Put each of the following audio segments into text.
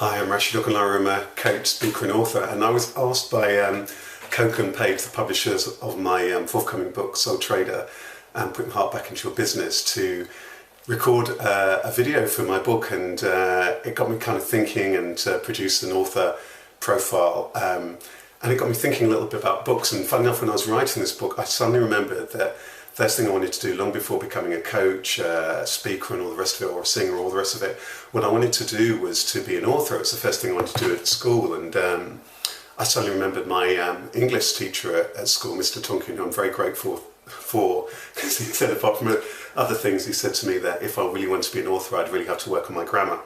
Hi, I'm Rasheed Ogunlaru. I'm a coach, speaker and author, and I was asked by Coke and Page, the publishers of my forthcoming book, Soul Trader, and Putting Heart Back into Your Business, to record a video for my book, and it got me kind of thinking and produce an author profile, and it got me thinking a little bit about books. And funny enough, when I was writing this book, I suddenly remembered that first thing I wanted to do long before becoming a coach, a speaker and all the rest of it, or a singer, all the rest of it, what I wanted to do was to be an author. It was the first thing I wanted to do at school, and I suddenly remembered my English teacher at school, Mr. Tonkin, who I'm very grateful for, because he said, apart from other things, he said to me that if I really wanted to be an author, I'd really have to work on my grammar.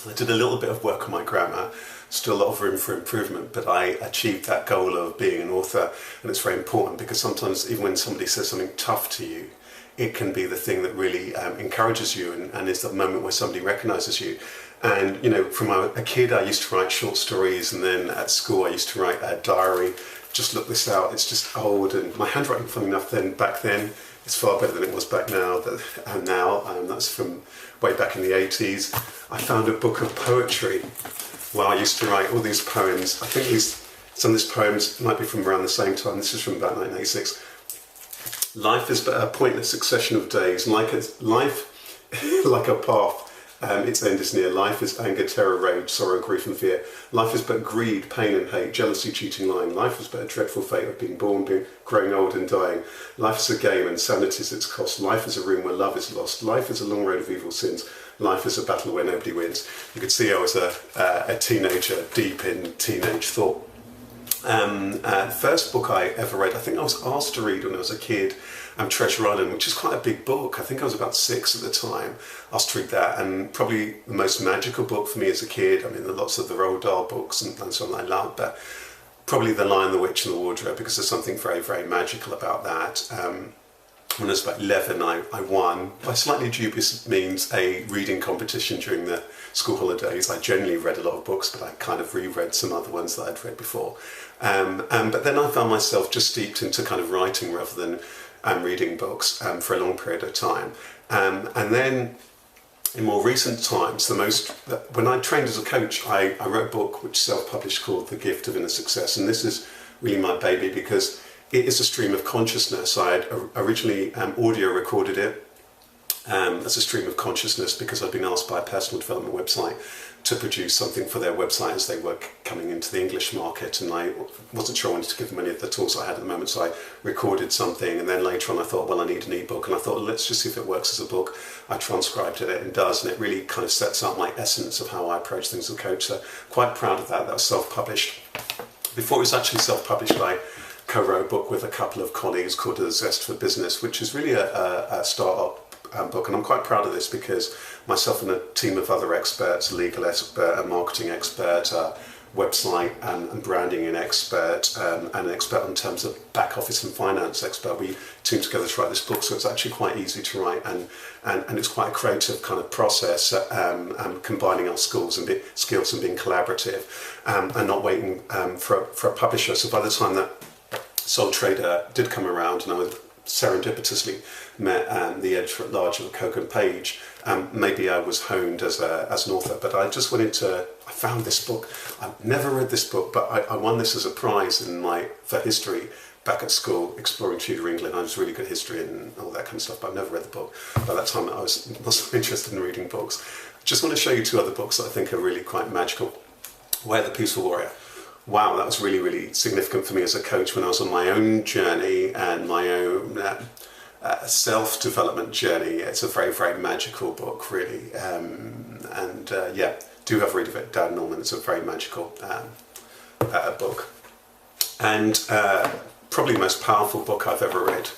I did a little bit of work on my grammar, still a lot of room for improvement, but I achieved that goal of being an author. And it's very important, because sometimes even when somebody says something tough to you, it can be the thing that really encourages you, and is the moment where somebody recognises you. And you know, from a kid, I used to write short stories, and then at school I used to write a diary. Just look this out, it's just old, and my handwriting, funny enough, back then, it's far better than it was back now. That's from way back in the 80s. I found a book of poetry where I used to write all these poems. I think some of these poems might be from around the same time. This is from about 1986. Life is but a pointless succession of days, like a path. Its end is near. Life is anger, terror, rage, sorrow, grief and fear. Life is but greed, pain and hate, jealousy, cheating, lying. Life is but a dreadful fate of being born, growing old and dying. Life is a game and sanity is its cost. Life is a room where love is lost. Life is a long road of evil sins. Life is a battle where nobody wins. You could see I was a teenager, deep in teenage thought. First book I ever read, I think I was asked to read when I was a kid, Treasure Island, which is quite a big book. I think I was about 6 at the time, asked to read that, and probably the most magical book for me as a kid. I mean, there are lots of the Roald Dahl books and so on I love, but probably The Lion, the Witch and the Wardrobe, because there's something very, very magical about that. When I was about 11, I won, by slightly dubious means, a reading competition during the school holidays. I generally read a lot of books, but I kind of reread some other ones that I'd read before. But then I found myself just steeped into kind of writing rather than reading books for a long period of time. And then in more recent times, when I trained as a coach, I wrote a book which self-published called The Gift of Inner Success. And this is really my baby, because it is a stream of consciousness. I had originally audio recorded it as a stream of consciousness, because I'd been asked by a personal development website to produce something for their website as they were coming into the English market, and I wasn't sure I wanted to give them any of the tools I had at the moment, so I recorded something, and then later on I thought, well, I need an ebook, and I thought, well, let's just see if it works as a book. I transcribed it, and it does, and it really kind of sets out my essence of how I approach things as a coach, so quite proud of that. That was self-published. Before it was actually self-published, I co-wrote a book with a couple of colleagues called Zest for Business, which is really a startup book, and I'm quite proud of this, because myself and a team of other experts, a legal expert, a marketing expert, a website and branding expert, and an expert in terms of back office and finance expert, we teamed together to write this book. So it's actually quite easy to write, and it's quite a creative kind of process, combining our skills and being collaborative, and not waiting for a publisher. So by the time that Soul Trader did come around, and I was serendipitously met the editor-at-large of Coke and Page, maybe I was honed as an author. But I found this book. I've never read this book, but I won this as a prize for history back at school, exploring Tudor England. I was really good at history and all that kind of stuff, but I've never read the book. By that time I was not so interested in reading books. Just want to show you 2 other books that I think are really quite magical. Where the Peaceful Warrior. Wow, that was really, really significant for me as a coach when I was on my own journey and my own self-development journey. It's a very, very magical book, really. Do have a read of it, Dan Norman. It's a very magical book. And probably the most powerful book I've ever read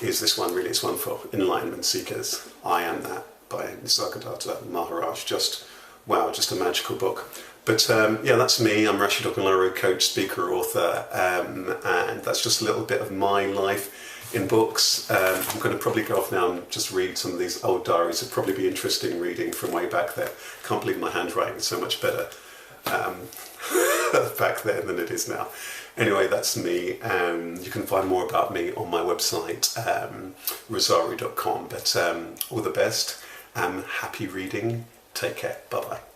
is this one, really. It's one for enlightenment seekers. I Am That by Nisargadatta Maharaj. Just a magical book. But that's me. I'm Rasheed Ogunlaru, coach, speaker, author, and that's just a little bit of my life in books. I'm going to probably go off now and just read some of these old diaries. It'd probably be interesting reading from way back there. Can't believe my handwriting is so much better back then than it is now. Anyway, that's me. You can find more about me on my website, rosario.com. But all the best. Happy reading. Take care. Bye-bye.